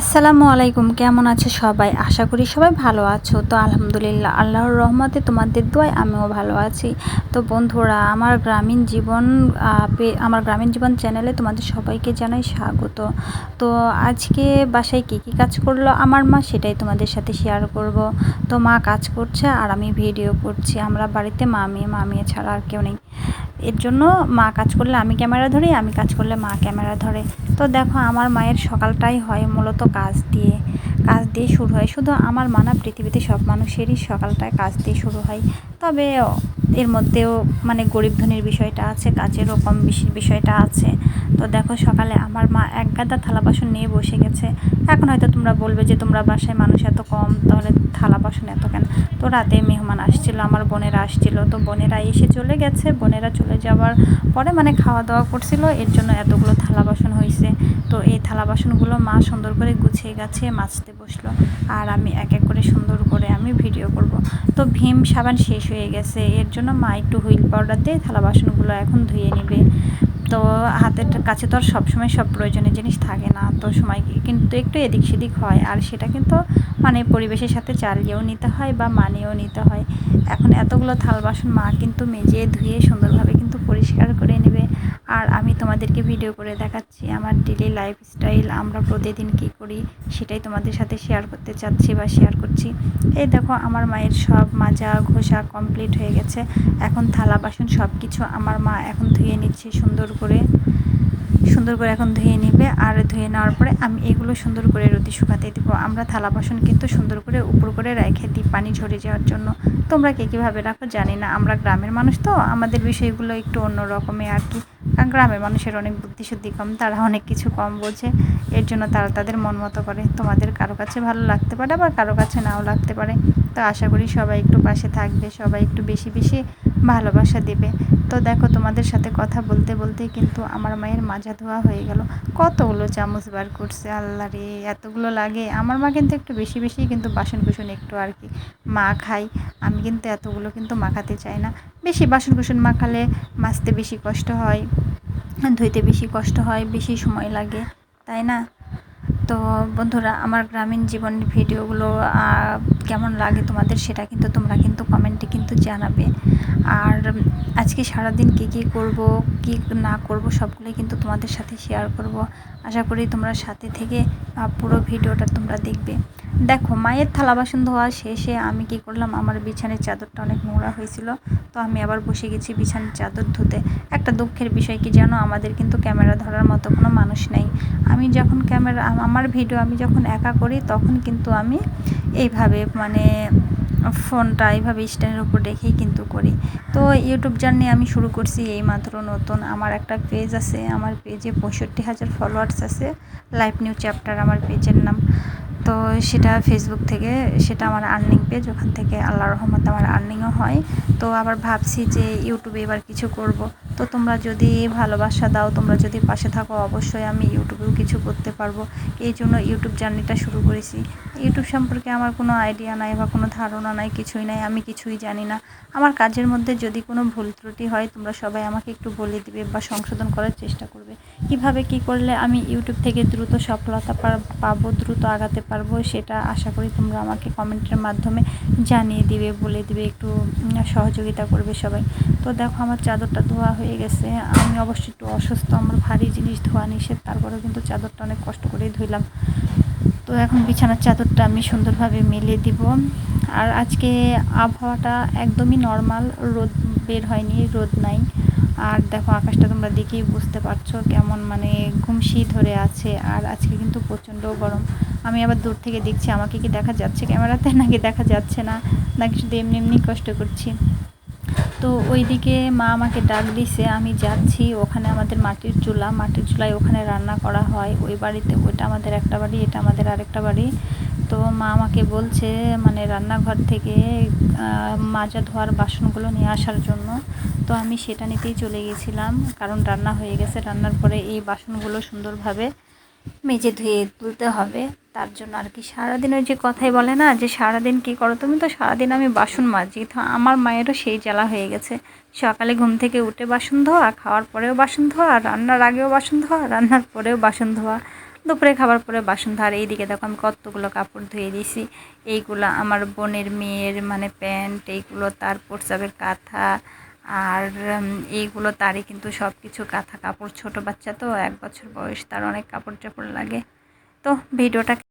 আসসালামু আলাইকুম, কেমন আছো সবাই? আশা করি সবাই ভালো আছো। তো আলহামদুলিল্লাহ, আল্লাহর রহমতে তোমাদের দোয়ায় আমিও ভালো আছি। তো বন্ধুরা, আমার গ্রামীণ জীবন চ্যানেলে তোমাদের সবাইকে জানাই স্বাগত। তো আজকে বাসায় কী কী কাজ করলো আমার মা, সেটাই তোমাদের সাথে শেয়ার করব। তো মা কাজ করছে আর আমি ভিডিও করছি। আমরা বাড়িতে মামি ছাড়া আর কেউ নেই। এর জন্য মা কাজ করলে আমি ক্যামেরা ধরি, আমি কাজ করলে মা ক্যামেরা ধরে। তো দেখো, আমার মায়ের সকালটাই হয় মূলত কাজ দিয়ে শুরু হয়। শুধু আমার মা না, পৃথিবীতে সব মানুষেরই সকালটায় কাজ দিয়ে শুরু হয়। তবে এর মধ্যেও মানে গরিব ধনীর বিষয়টা আছে, কাজেরও কম বেশি বিষয়টা আছে। তো দেখো, সকালে আমার মা এক গাদা থালা বাসন নিয়ে বসে গেছে। এখন হয়তো তোমরা বলবে যে তোমরা বাসায় মানুষ এত কম, তাহলে থালা বাসন এত কেন? তো রাতে মেহমান আসছিল, আমার বোনেরা আসছিল। তো বোনেরা এসে চলে গেছে। বোনেরা চলে যাওয়ার পরে মানে খাওয়া দাওয়া করছিল, এর জন্য এতগুলো থালা বাসন হয়েছে। তো এই থালা বাসনগুলো মা সুন্দর করে গুছিয়ে গাছিয়ে মাজতে বসলো। আর আমি এক এক করে সুন্দর করে আমি ভিডিও করব। তো ভীম সাবান শেষ হয়ে গেছে, এর জন্য মা একটু হুইল পাউডার দিয়ে থালা বাসনগুলো এখন ধুয়ে নেবে। তো হাতের কাছে তো আর সবসময় সব প্রয়োজনীয় জিনিস থাকে না, তো সময় কিন্তু একটু এদিক সেদিক হয়। আর সেটা কিন্তু মানে পরিবেশের সাথে চালিয়েও নিতে হয় বা মানিয়েও নিতে হয়। এখন এতগুলো থাল বাসন মা কিন্তু মেজে ধুয়ে সুন্দরভাবে কিন্তু পরিষ্কার করে নেবে। আর আমি তোমাদেরকে ভিডিও করে দেখাচ্ছি আমার ডেলি লাইফস্টাইল, আমরা প্রতিদিন কী করি সেটাই তোমাদের সাথে শেয়ার করতে চাচ্ছি বা শেয়ার করছি। এই দেখো, আমার মায়ের সব মাজা ঘষা কমপ্লিট হয়ে গেছে। এখন থালা বাসন সব কিছু আমার মা এখন ধুয়ে নিচ্ছে সুন্দর করে এখন ধুয়ে নেবে। আর ধুয়ে নেওয়ার পরে আমি এগুলো সুন্দর করে রোদে শুকাতে দেবো। আমরা থালা বাসন কিন্তু সুন্দর করে উপর করে রেখে দিই পানি ঝরে যাওয়ার জন্য। তোমরা কে কীভাবে রাখো জানি না, আমরা গ্রামের মানুষ তো আমাদের বিষয়গুলো একটু অন্য রকমের আর কি। কারণ গ্রামের মানুষের অনেক বুদ্ধিশুদ্ধি কম, তারা অনেক কিছু কম বোঝে, এর জন্য তারা তাদের মন মতো করে। তোমাদের কারো কাছে ভালো লাগতে পারে, আবার কারো কাছে নাও লাগতে পারে। তো আশা করি সবাই একটু পাশে থাকবে, সবাই একটু বেশি বেশি ভালোবাসা দেবে। তো দেখো, তোমাদের সাথে কথা বলতে বলতে কিন্তু আমার মায়ের মাজা ধোয়া হয়ে গেল। কতগুলো চামচ বার করছে, আল্লাহ রে, এতগুলো লাগে। আমার মা কিন্তু একটু বেশি বেশি কিন্তু বাসন কুসন একটু আর কি মা খাই। আমি কিন্তু এতগুলো কিন্তু মাখাতে চাই না। বেশি বাসন কুসন মাখালে মাজতে বেশি কষ্ট হয়, ধুইতে বেশি কষ্ট হয়, বেশি সময় লাগে, তাই না? তো বন্ধুরা, আমার গ্রামীণ জীবনের ভিডিওগুলো কেমন লাগে তোমাদের, সেটা কিন্তু তোমরা কিন্তু কমেন্টে কিন্তু জানাবে। আর আজকে সারাদিন কী কী করব কী না করব সবগুলোই কিন্তু তোমাদের সাথে শেয়ার করব। আশা করি তোমরা সাথে থেকে পুরো ভিডিওটা তোমরা দেখবে। দেখো, মায়ের থালা বাসন ধোয়া শেষে আমি কি করলাম, আমার বিছানার চাদরটা অনেক নোংরা হয়েছিল। তো আমি আবার বসে গেছি বিছানার চাদর ধুতে। একটা দুঃখের বিষয় কি জানো, আমাদের কিন্তু ক্যামেরা ধরার মতো কোনো মানুষ নেই। আমি যখন আমার ভিডিও আমি যখন একা করি, তখন কিন্তু আমি এইভাবে মানে ফোনটা এইভাবে স্ট্যান্ডের উপর রেখেই কিন্তু করি। তো ইউটিউব জার্নি আমি শুরু করছি এইমাত্র নতুন। আমার একটা পেজ আছে, আমার পেজে 65,000 ফলোয়ার্স আছে। লাইফ নিউ চ্যাপ্টার আমার পেজের নাম। তো সেটা ফেসবুক থেকে, সেটা আমার আর্নিং পেজ, ওখান থেকে আল্লাহর রহমতে আমার আর্নিংও হয়। তো আবার ভাবছি যে ইউটিউবে এবার কিছু করব। তো তোমরা যদি ভালোবাসা দাও, তোমরা যদি পাশে থাকো, অবশ্যই আমি ইউটিউবেও কিছু করতে পারবো। এই জন্য ইউটিউব জার্নিটা শুরু করেছি। ইউটিউব সম্পর্কে আমার কোনো আইডিয়া নাই বা কোনো ধারণা নাই, কিছুই নাই, আমি কিছুই জানি না। আমার কাজের মধ্যে যদি কোনো ভুল ত্রুটি হয়, তোমরা সবাই আমাকে একটু বলে দিবে বা সংশোধন করার চেষ্টা করবে। কিভাবে কি করলে আমি ইউটিউব থেকে দ্রুত সফলতা পাবো, দ্রুত আগাতে পারবো, সেটা আশা করি তোমরা আমাকে কমেন্টের মাধ্যমে জানিয়ে দিবে, বলে দিবে, একটু সহযোগিতা করবে সবাই। তো দেখো, আমার চাদরটা ধোয়া হয়ে গেছে। আমি অবশ্যই একটু অসুস্থ, আমার ভারী জিনিস ধোয়া নিষেধ, তারপরেও কিন্তু চাদরটা অনেক কষ্ট করেই ধুইলাম। তো এখন বিছানার চাদরটা আমি সুন্দরভাবে মেলে দিব। আর আজকে আবহাওয়াটা একদমই নর্মাল, রোদ বের হয়নি, রোদ নাই। আর দেখো, আকাশটা তোমরা দেখেই বুঝতে পারছো কেমন মানে গুমসি ধরে আছে। আর আজকে কিন্তু প্রচণ্ড গরম। আমি আবার দূর থেকে দেখছি আমাকে কি দেখা যাচ্ছে ক্যামেরাতে, নাকি দেখা যাচ্ছে না, নাকি শুধু এমনি এমনি কষ্ট করছি। তো ওইদিকে মা আমাকে ডাক দিছে, আমি যাচ্ছি। ওখানে আমাদের মাটির চুলায় ওখানে রান্না করা হয় ওই বাড়িতে। ওইটা আমাদের একটা বাড়ি, এটা আমাদের আরেকটা বাড়ি। তো মা আমাকে বলছে মানে রান্নাঘর থেকে মাজা ধোয়ার বাসনগুলো নিয়ে আসার জন্য। তো আমি সেটা নিতেই চলে গেছিলাম, কারণ রান্না হয়ে গেছে। রান্নার পরে এই বাসনগুলো সুন্দরভাবে মেজে ধুয়ে তুলতে হবে, তার জন্য আর কি। সারাদিন ওই যে কথাই বলে না যে সারাদিন কী করো তুমি, তো সারাদিন আমি বাসন মাজি। তো আমার মায়েরও সেই জ্বালা হয়ে গেছে, সকালে ঘুম থেকে উঠে বাসন ধোয়া, খাওয়ার পরেও বাসন ধোয়া, রান্নার আগেও বাসন ধোয়া, রান্নার পরেও বাসন ধোয়া। দুপুরে খাবার পরে বাসন ধর এইদিকে দেখো আমি কতগুলো কাপড় ধুয়ে দিয়েছি। এইগুলো আমার বোনের মেয়ের মানে প্যান্ট, এইগুলো তার প্রস্রাবের কাঁথা, আর এইগুলো তারই কিন্তু সব কিছু কাঁথা কাপড়। ছোট বাচ্চা তো 1 বছর বয়স, তার অনেক কাপড় চাপড় লাগে। তো ভিডিওটা